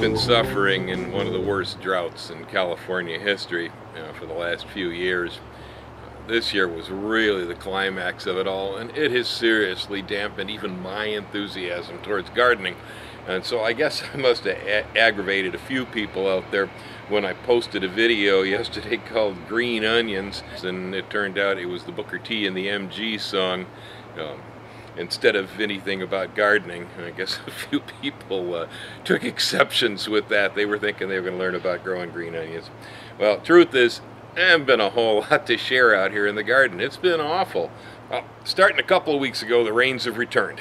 been suffering in one of the worst droughts in California history for the last few years. This year was really the climax of it all, and it has seriously dampened even my enthusiasm towards gardening. And so I guess I must have aggravated a few people out there when I posted a video yesterday called Green Onions, and it turned out it was the Booker T and the MG song instead of anything about gardening. And I guess a few people took exceptions with that. They were thinking they were going to learn about growing green onions. Well, truth is, there hasn't been a whole lot to share out here in the garden. It's been awful. Well, starting a couple of weeks ago, the rains have returned.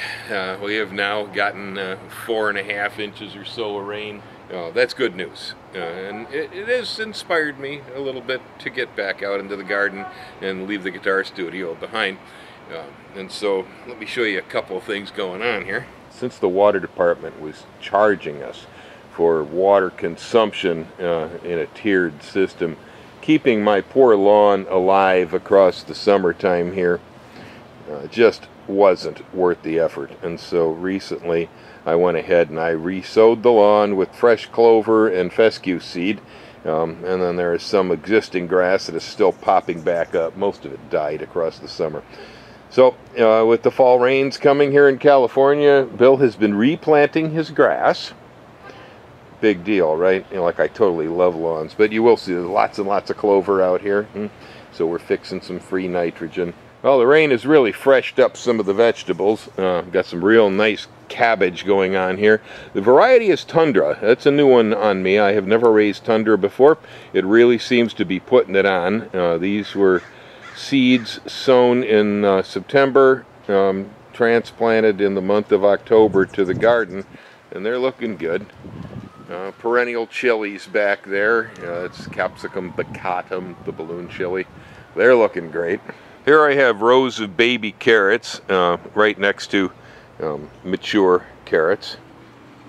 We have now gotten 4.5 inches or so of rain. That's good news. And it has inspired me a little bit to get back out into the garden and leave the guitar studio behind. And so let me show you a couple of things going on here. Since the water department was charging us for water consumption in a tiered system, keeping my poor lawn alive across the summertime here just wasn't worth the effort. And so recently I went ahead and I re-sowed the lawn with fresh clover and fescue seed. And then there is some existing grass that is still popping back up. Most of it died across the summer. So with the fall rains coming here in California, Bill has been replanting his grass. Big deal, right? You know, like I totally love lawns, but you will see there's lots and lots of clover out here. So we're fixing some free nitrogen. Well, the rain has really freshed up some of the vegetables. Got some real nice cabbage going on here. The variety is Tundra. That's a new one on me. I have never raised Tundra before. It really seems to be putting it on. These were seeds sown in September, transplanted in the month of October to the garden, and they're looking good. Perennial chilies back there. It's Capsicum baccatum, the balloon chili. They're looking great. Here I have rows of baby carrots right next to mature carrots.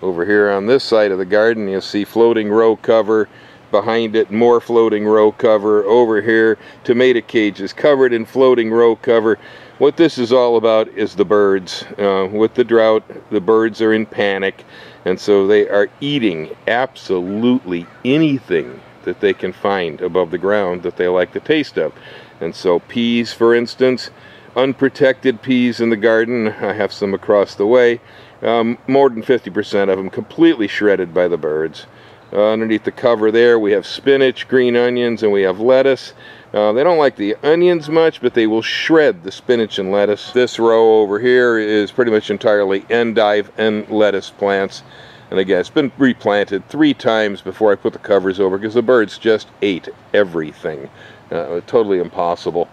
Over here on this side of the garden you'll see floating row cover. Behind it, more floating row cover. Over here, tomato cages covered in floating row cover. What this is all about is the birds. With the drought, the birds are in panic, and so they are eating absolutely anything that they can find above the ground that they like the taste of. And so peas, for instance, unprotected peas in the garden, I have some across the way, more than 50% of them completely shredded by the birds. Underneath the cover there we have spinach, green onions, and we have lettuce. They don't like the onions much, but they will shred the spinach and lettuce. This row over here is pretty much entirely endive and lettuce plants. And again, it's been replanted 3 times before I put the covers over because the birds just ate everything. Totally impossible.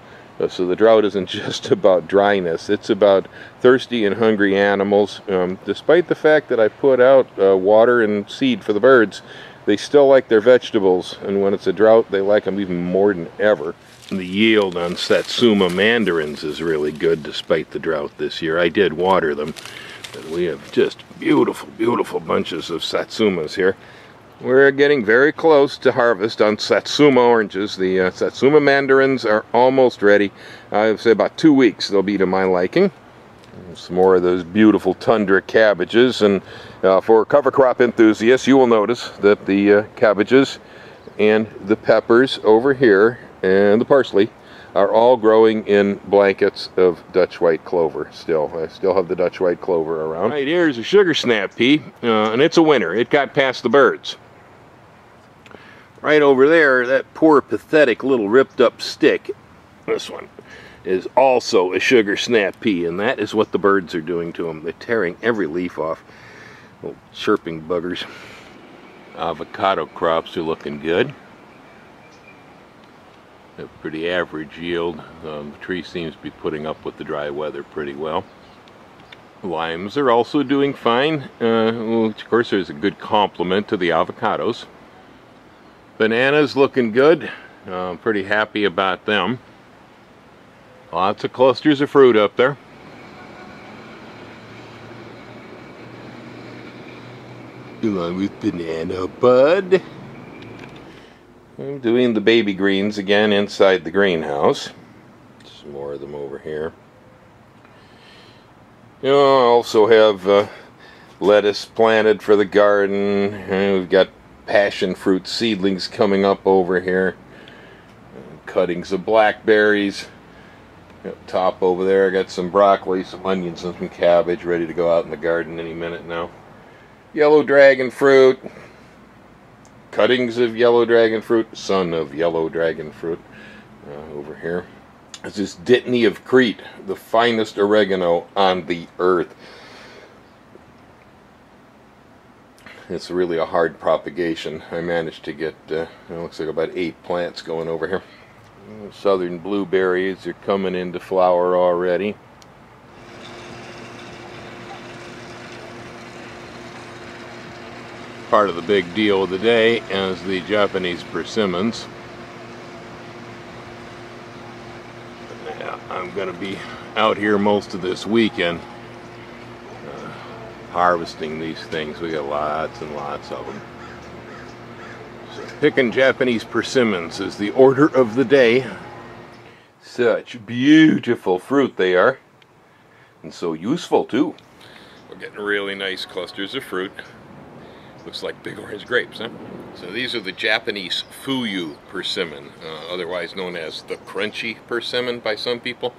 So the drought isn't just about dryness, it's about thirsty and hungry animals. Despite the fact that I put out water and seed for the birds, they still like their vegetables, and when it's a drought they like them even more than ever. The yield on Satsuma mandarins is really good despite the drought this year. I did water them, but we have just beautiful, beautiful bunches of Satsumas here. We're getting very close to harvest on Satsuma oranges. The Satsuma mandarins are almost ready. I would say about 2 weeks they'll be to my liking. Some more of those beautiful tundra cabbages. And for cover crop enthusiasts, you will notice that the cabbages and the peppers over here and the parsley are all growing in blankets of Dutch white clover still. I still have the Dutch white clover around. Right, here's a sugar snap pea, and it's a winner. It got past the birds. Right over there, that poor pathetic little ripped up stick, this one, is also a sugar snap pea, and that is what the birds are doing to them. They're tearing every leaf off. Little chirping buggers. Avocado crops are looking good. A pretty average yield. The tree seems to be putting up with the dry weather pretty well. Limes are also doing fine, which of course is a good complement to the avocados. Bananas looking good. Pretty happy about them. Lots of clusters of fruit up there. Along with banana bud. I'm doing the baby greens again inside the greenhouse. Some more of them over here. You know, I also have lettuce planted for the garden. And we've got passion fruit seedlings coming up over here. Cuttings of blackberries. Up top over there, I got some broccoli, some onions, and some cabbage ready to go out in the garden any minute now. Yellow dragon fruit. Cuttings of yellow dragon fruit. Son of yellow dragon fruit. Over here. This is Dittany of Crete, the finest oregano on the earth. It's really a hard propagation. I managed to get, it looks like about 8 plants going over here. Southern blueberries are coming into flower already. Part of the big deal of the day is the Japanese persimmons. Yeah, I'm going to be out here most of this weekend harvesting these things. We got lots and lots of them. Picking Japanese persimmons is the order of the day. Such beautiful fruit they are, and so useful too. We're getting really nice clusters of fruit. Looks like big orange grapes, huh? So these are the Japanese fuyu persimmon, otherwise known as the crunchy persimmon by some people.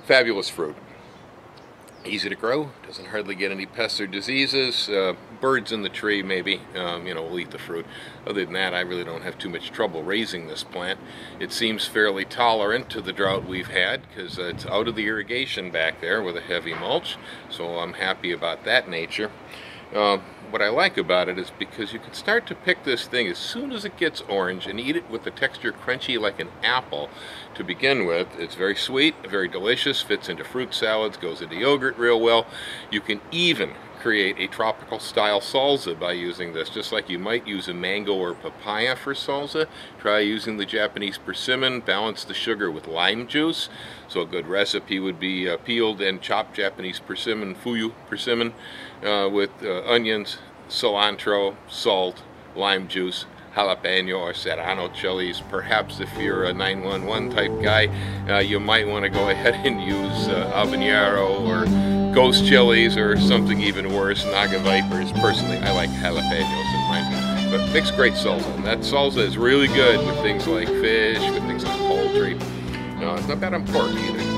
Fabulous fruit. Easy to grow, doesn't hardly get any pests or diseases. Birds in the tree maybe, will eat the fruit. Other than that, I really don't have too much trouble raising this plant. It seems fairly tolerant to the drought we've had because it's out of the irrigation back there with a heavy mulch, so I'm happy about that nature. What I like about it is because you can start to pick this thing as soon as it gets orange and eat it with the texture crunchy like an apple to begin with. It's very sweet, very delicious, fits into fruit salads, goes into yogurt real well. You can even create a tropical style salsa by using this, just like you might use a mango or papaya for salsa. Try using the Japanese persimmon, balance the sugar with lime juice. So a good recipe would be peeled and chopped Japanese persimmon, fuyu persimmon, with onions, cilantro, salt, lime juice, jalapeno or serrano chilies. Perhaps if you're a 911 type guy, you might want to go ahead and use habanero or ghost chilies or something even worse, Naga Vipers. Personally, I like jalapenos in mine. But mix great salsa, and that salsa is really good with things like fish, with things like poultry. No, it's not bad on pork either.